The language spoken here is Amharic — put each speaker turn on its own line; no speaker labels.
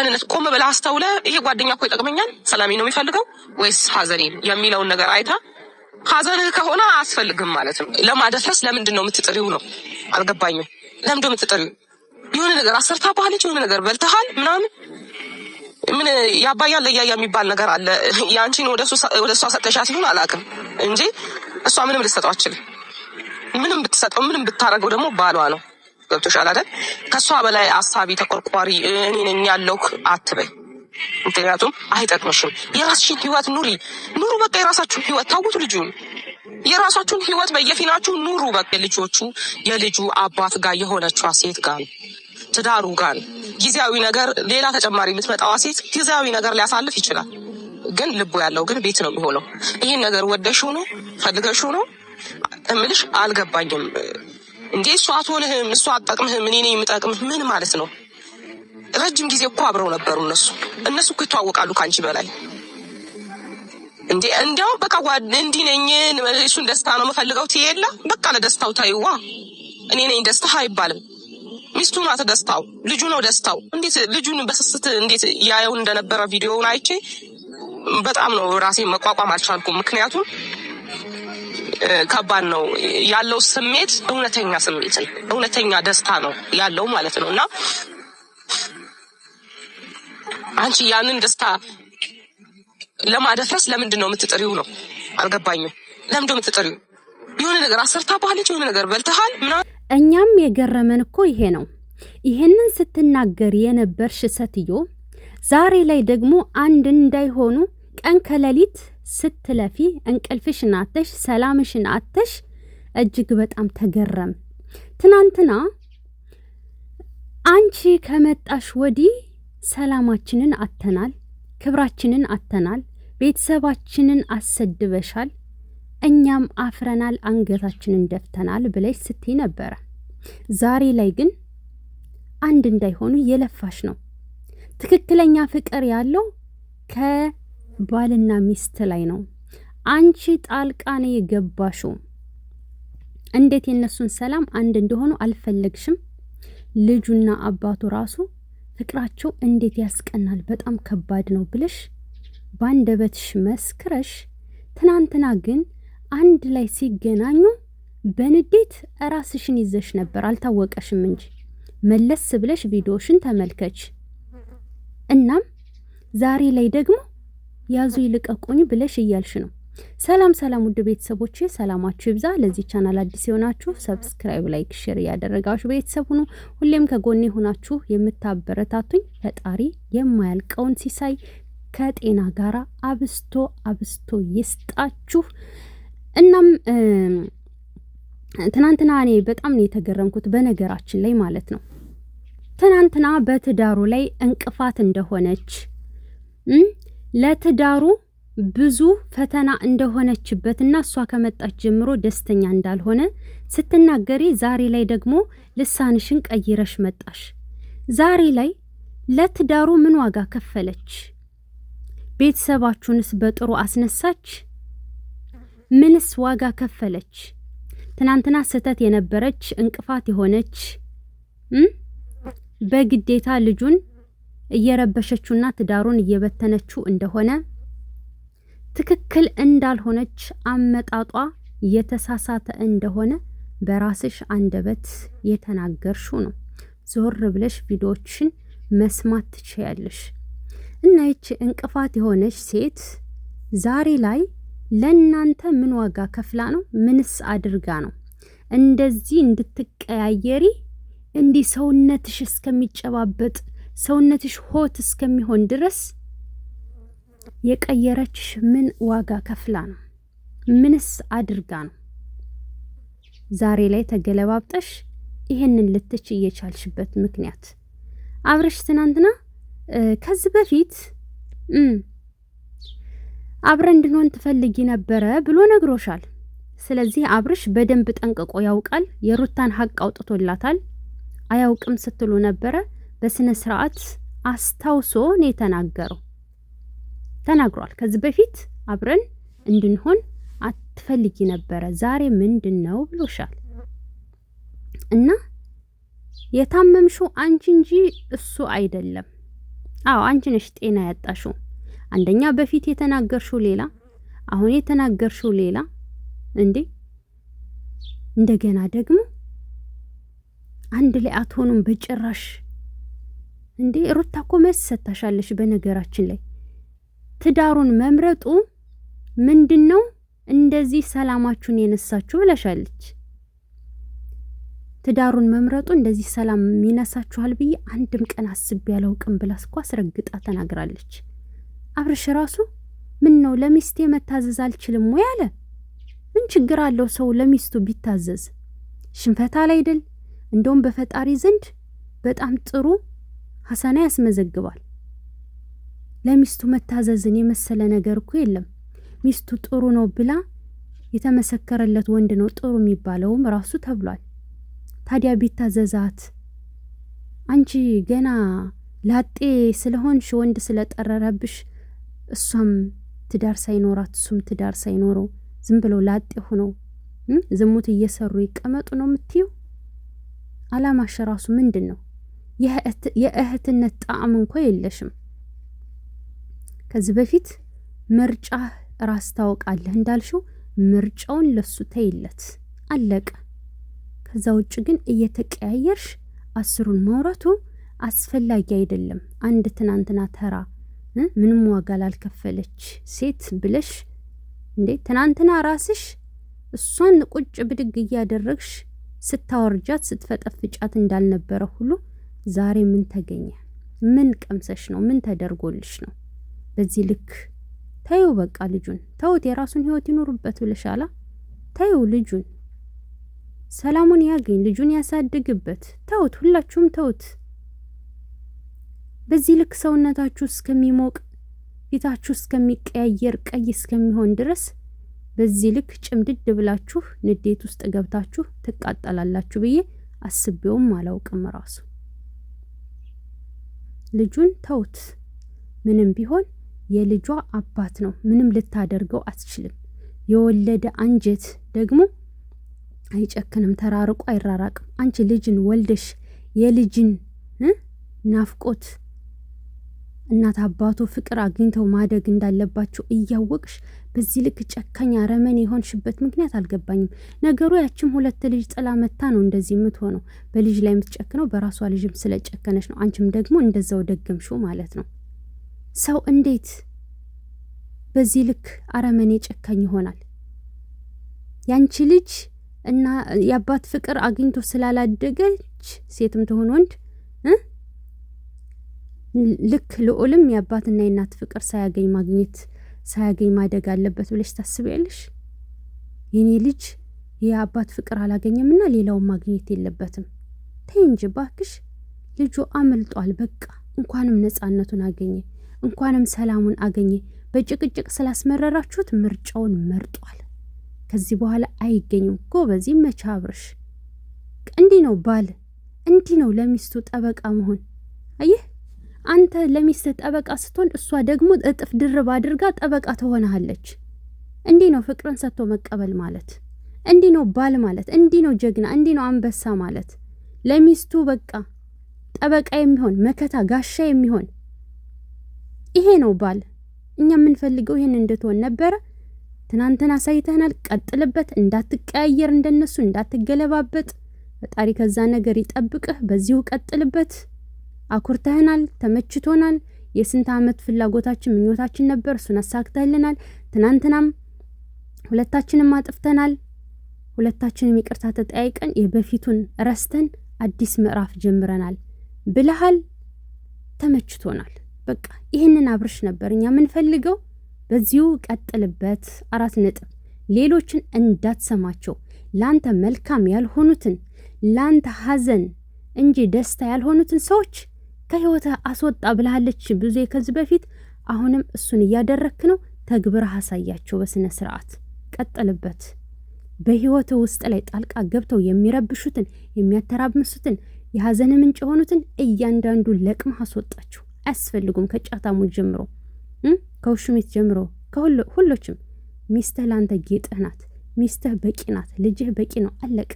ማንነት ቆም ብለህ አስተውለህ ይሄ ጓደኛ እኮ ይጠቅመኛል፣ ሰላሜ ነው የሚፈልገው ወይስ ሀዘኔን የሚለውን ነገር አይታ ሀዘንህ ከሆነ አያስፈልግም ማለት ነው። ለማደፍረስ ለምንድን ነው የምትጥሪው ነው አልገባኝም። ለምንድን ነው የምትጥሪው? የሆነ ነገር አሰርታ ባህልች የሆነ ነገር በልተሃል ምናምን ምን ያባያል ለያያ የሚባል ነገር አለ። ያንቺን ወደ እሷ ሰጠሻት ይሁን አላውቅም እንጂ እሷ ምንም ልትሰጠው አትችልም። ምንም ብትሰጠው ምንም ብታረገው ደግሞ ባሏ ነው። ገብቶሻል አይደል? ከሷ በላይ አሳቢ ተቆርቋሪ እኔ ነኝ ያለውክ አትበይ። ምክንያቱም አይጠቅምሽም። የራስሽን ህይወት ኑሪ። ኑሩ በቃ የራሳችሁን ህይወት ታውቁት። ልጁን የራሳችሁን ህይወት በየፊናችሁ ኑሩ። በቃ የልጁ አባት ጋር የሆነችዋ ሴት ጋር ትዳሩ ጋር ጊዜያዊ ነገር ሌላ ተጨማሪ የምትመጣዋ ሴት ጊዜያዊ ነገር ሊያሳልፍ ይችላል። ግን ልቡ ያለው ግን ቤት ነው የሚሆነው። ይህን ነገር ወደሽው ነው ፈልገሽው ነው እምልሽ አልገባኝም። እንዴ እሷ አትሆንህም፣ እሷ አትጠቅምህም፣ እኔ ነኝ የምጠቅምህ ምን ማለት ነው? ረጅም ጊዜ እኮ አብረው ነበሩ እነሱ እኮ ይተዋወቃሉ ከአንቺ በላይ እንዴ። እንዲያውም በቃ እንዲህ ነኝ እሱን ደስታ ነው የምፈልገው ትየለ በቃ ለደስታው ታይዋ። እኔ ነኝ ደስታ አይባልም። ሚስቱ ናት ደስታው፣ ልጁ ነው ደስታው። እንዴት ልጁን በስስት እንዴት ያየው እንደነበረ ቪዲዮውን አይቼ በጣም ነው ራሴ መቋቋም አልቻልኩም። ምክንያቱም ከባድ ነው ያለው ስሜት፣ እውነተኛ ስሜት እውነተኛ ደስታ ነው ያለው ማለት ነው። እና አንቺ ያንን ደስታ ለማደፍረስ ለምንድን ነው የምትጥሪው ነው አልገባኝም። ለምንድን ነው የምትጥሪው? የሆነ ነገር አሰርታ ባህልች የሆነ ነገር በልተሃል ምናምን።
እኛም የገረመን እኮ ይሄ ነው። ይሄንን ስትናገር የነበርሽ ሴትዮ ዛሬ ላይ ደግሞ አንድ እንዳይሆኑ ቀን ከሌሊት ስትለፊ እንቅልፍሽን አተሽ ሰላምሽን አተሽ እጅግ በጣም ተገረም። ትናንትና አንቺ ከመጣሽ ወዲህ ሰላማችንን አተናል፣ ክብራችንን አተናል፣ ቤተሰባችንን አሰድበሻል፣ እኛም አፍረናል፣ አንገታችንን ደፍተናል ብለሽ ስትይ ነበረ። ዛሬ ላይ ግን አንድ እንዳይሆኑ የለፋሽ ነው። ትክክለኛ ፍቅር ያለው ከባልና ሚስት ላይ ነው። አንቺ ጣልቃ ነው የገባሽው። እንዴት የነሱን ሰላም አንድ እንደሆኑ አልፈለግሽም። ልጁና አባቱ ራሱ ፍቅራቸው እንዴት ያስቀናል፣ በጣም ከባድ ነው ብለሽ ባንደበትሽ መስክረሽ፣ ትናንትና ግን አንድ ላይ ሲገናኙ በንዴት ራስሽን ይዘሽ ነበር። አልታወቀሽም እንጂ መለስ ብለሽ ቪዲዮሽን ተመልከች። እናም ዛሬ ላይ ደግሞ ያዙ ይልቀቁኝ ብለሽ እያልሽ ነው። ሰላም ሰላም፣ ውድ ቤተሰቦቼ ሰላማችሁ ይብዛ። ለዚህ ቻናል አዲስ የሆናችሁ ሰብስክራይብ፣ ላይክ፣ ሼር ያደረጋችሁ ቤተሰብ ሁኑ። ሁሌም ከጎኔ ሆናችሁ የምታበረታቱኝ ፈጣሪ የማያልቀውን ሲሳይ ከጤና ጋራ አብስቶ ይስጣችሁ። እናም ትናንትና እኔ በጣም ነው የተገረምኩት በነገራችን ላይ ማለት ነው። ትናንትና በትዳሩ ላይ እንቅፋት እንደሆነች ለትዳሩ ብዙ ፈተና እንደሆነችበትና እሷ ከመጣች ጀምሮ ደስተኛ እንዳልሆነ ስትናገሪ፣ ዛሬ ላይ ደግሞ ልሳንሽን ቀይረሽ መጣሽ። ዛሬ ላይ ለትዳሩ ምን ዋጋ ከፈለች? ቤተሰባችሁንስ በጥሩ አስነሳች? ምንስ ዋጋ ከፈለች? ትናንትና ስህተት የነበረች እንቅፋት የሆነች በግዴታ ልጁን እየረበሸችውና ትዳሩን እየበተነችው እንደሆነ ትክክል እንዳልሆነች አመጣጧ የተሳሳተ እንደሆነ በራስሽ አንደበት የተናገርሽው ነው። ዞር ብለሽ ቪዲዮዎችን መስማት ትችያለሽ። እና ይቺ እንቅፋት የሆነች ሴት ዛሬ ላይ ለእናንተ ምን ዋጋ ከፍላ ነው? ምንስ አድርጋ ነው እንደዚህ እንድትቀያየሪ፣ እንዲህ ሰውነትሽ እስከሚጨባበጥ ሰውነትሽ ሆት እስከሚሆን ድረስ የቀየረችሽ? ምን ዋጋ ከፍላ ነው? ምንስ አድርጋ ነው? ዛሬ ላይ ተገለባብጠሽ ይሄንን ልትች እየቻልሽበት ምክንያት አብረሽ ትናንትና ከዚህ በፊት አብረን እንድንሆን ትፈልጊ ነበረ ብሎ ነግሮሻል። ስለዚህ አብርሽ በደንብ ጠንቅቆ ያውቃል። የሩታን ሀቅ አውጥቶላታል። አያውቅም ስትሉ ነበረ። በስነ ስርዓት አስታውሶ ነው የተናገረው። ተናግሯል። ከዚህ በፊት አብረን እንድንሆን አትፈልጊ ነበረ፣ ዛሬ ምንድነው ብሎሻል። እና የታመምሽው አንቺ እንጂ እሱ አይደለም። አዎ አንቺ ነሽ ጤና ያጣሽው። አንደኛ በፊት የተናገርሽው ሌላ፣ አሁን የተናገርሽው ሌላ። እንዴ እንደገና ደግሞ አንድ ላይ አትሆኑም በጭራሽ። እንዴ ሩታ እኮ መልስ ሰጥታሻለሽ። በነገራችን ላይ ትዳሩን መምረጡ ምንድነው እንደዚህ ሰላማችሁን የነሳችሁ ብለሻለች። ትዳሩን መምረጡ እንደዚህ ሰላም ይነሳችኋል ብዬ አንድም ቀን አስቤ ያላውቅም ብላ እኮ አስረግጣ ተናግራለች። አብርሽ ራሱ ምን ነው ለሚስቴ መታዘዝ አልችልም ወይ አለ። ምን ችግር አለው ሰው ለሚስቱ ቢታዘዝ? ሽንፈታ ላይ አይደል? እንደውም በፈጣሪ ዘንድ በጣም ጥሩ ሐሰና ያስመዘግባል። ለሚስቱ መታዘዝን የመሰለ ነገር እኮ የለም። ሚስቱ ጥሩ ነው ብላ የተመሰከረለት ወንድ ነው ጥሩ የሚባለውም ራሱ ተብሏል። ታዲያ ቢታዘዛት አንቺ ገና ላጤ ስለሆንሽ ወንድ ስለጠረረብሽ እሷም ትዳር ሳይኖራት እሱም ትዳር ሳይኖረው ዝም ብለው ላጤ ሆነው ዝሙት እየሰሩ ይቀመጡ ነው የምትዩ? አላማሽ ራሱ ምንድን ነው? የእህትነት ጣዕም እንኳ የለሽም። ከዚህ በፊት ምርጫ ራስ ታውቃለህ እንዳልሽው ምርጫውን ለሱ ተይለት አለቀ። ከዛ ውጭ ግን እየተቀያየርሽ አስሩን ማውራቱ አስፈላጊ አይደለም። አንድ ትናንትና ተራ ምንም ዋጋ ላልከፈለች ሴት ብለሽ እንዴ ትናንትና ራስሽ እሷን ቁጭ ብድግ እያደረግሽ ስታወርጃት ስትፈጠፍጫት እንዳልነበረ ሁሉ ዛሬ ምን ተገኘ? ምን ቀምሰሽ ነው? ምን ተደርጎልሽ ነው? በዚህ ልክ ተይው። በቃ ልጁን ተውት፣ የራሱን ህይወት ይኖርበት ብለሻላ። ተይው፣ ልጁን ሰላሙን ያገኝ፣ ልጁን ያሳድግበት። ተውት፣ ሁላችሁም ተውት። በዚህ ልክ ሰውነታችሁ እስከሚሞቅ ፊታችሁ እስከሚቀያየር ቀይ እስከሚሆን ድረስ በዚህ ልክ ጭምድድ ብላችሁ ንዴት ውስጥ ገብታችሁ ትቃጠላላችሁ ብዬ አስቤውም አላውቅም። ራሱ ልጁን ተውት። ምንም ቢሆን የልጇ አባት ነው። ምንም ልታደርገው አትችልም። የወለደ አንጀት ደግሞ አይጨክንም፣ ተራርቆ አይራራቅም። አንቺ ልጅን ወልደሽ የልጅን ናፍቆት እናት አባቱ ፍቅር አግኝተው ማደግ እንዳለባቸው እያወቅሽ በዚህ ልክ ጨካኝ አረመኔ የሆንሽበት ምክንያት አልገባኝም። ነገሩ ያችም ሁለት ልጅ ጥላ መታ ነው እንደዚህ የምትሆነው። በልጅ ላይ የምትጨክነው በራሷ ልጅም ስለጨከነች ነው። አንቺም ደግሞ እንደዛው ደገምሽው ማለት ነው። ሰው እንዴት በዚህ ልክ አረመኔ ጨካኝ ይሆናል? ያንቺ ልጅ እና የአባት ፍቅር አግኝቶ ስላላደገች ሴትም ትሆን ወንድ ልክ ልዑልም የአባትና የእናት ፍቅር ሳያገኝ ማደግ አለበት ብለሽ ታስቢያለሽ? የኔ ልጅ የአባት ፍቅር አላገኘምና ሌላውን ማግኘት የለበትም። ተይ እንጂ ባክሽ። ልጁ አመልጧል። በቃ እንኳንም ነፃነቱን አገኘ፣ እንኳንም ሰላሙን አገኘ። በጭቅጭቅ ስላስመረራችሁት ምርጫውን መርጧል። ከዚህ በኋላ አይገኝም። ጎበዝ ይመቻ አብርሽ። እንዲህ ነው ባል፣ እንዲህ ነው ለሚስቱ ጠበቃ መሆን። አየህ አንተ ለሚስት ጠበቃ ስትሆን እሷ ደግሞ እጥፍ ድርብ አድርጋ ጠበቃ ትሆናለች። እንዲህ ነው ፍቅርን ሰጥቶ መቀበል ማለት። እንዲህ ነው ባል ማለት። እንዲህ ነው ጀግና፣ እንዲህ ነው አንበሳ ማለት። ለሚስቱ በቃ ጠበቃ የሚሆን መከታ ጋሻ የሚሆን ይሄ ነው ባል። እኛ የምንፈልገው ይሄን እንድትሆን ነበረ። ትናንትና አሳይተናል። ቀጥልበት። እንዳትቀያየር፣ እንደነሱ እንዳትገለባበጥ። ፈጣሪ ከዛ ነገር ይጠብቅህ። በዚሁ ቀጥልበት። አኩርተህናል፣ ተመችቶናል። የስንት ዓመት ፍላጎታችን ምኞታችን ነበር፣ እሱን አሳክተህልናል። ትናንትናም ሁለታችንም አጥፍተናል። ሁለታችንም ይቅርታ ተጠያይቀን የበፊቱን ረስተን አዲስ ምዕራፍ ጀምረናል ብለሃል። ተመችቶናል። በቃ ይህንን አብርሽ ነበር እኛ የምንፈልገው። በዚሁ ቀጥልበት። 4 ነጥብ። ሌሎችን እንዳትሰማቸው። ላንተ መልካም ያልሆኑትን ላንተ ሐዘን እንጂ ደስታ ያልሆኑትን ሰዎች ከህይወት አስወጣ ብለሃለች ብዙ ከዚህ በፊት። አሁንም እሱን እያደረክ ነው። ተግብረህ አሳያቸው በስነ ስርዓት። ቀጥልበት። በህይወት ውስጥ ላይ ጣልቃ ገብተው የሚረብሹትን የሚያተራምሱትን የሐዘን ምንጭ የሆኑትን እያንዳንዱ ለቅመህ አስወጣቸው። አያስፈልጉም። ከጫታሙ ጀምሮ ከውሽሚት ጀምሮ ሁሎችም። ሚስትህ ላንተ ጌጥህ ናት። ሚስትህ በቂ ናት። ልጅህ በቂ ነው። አለቅ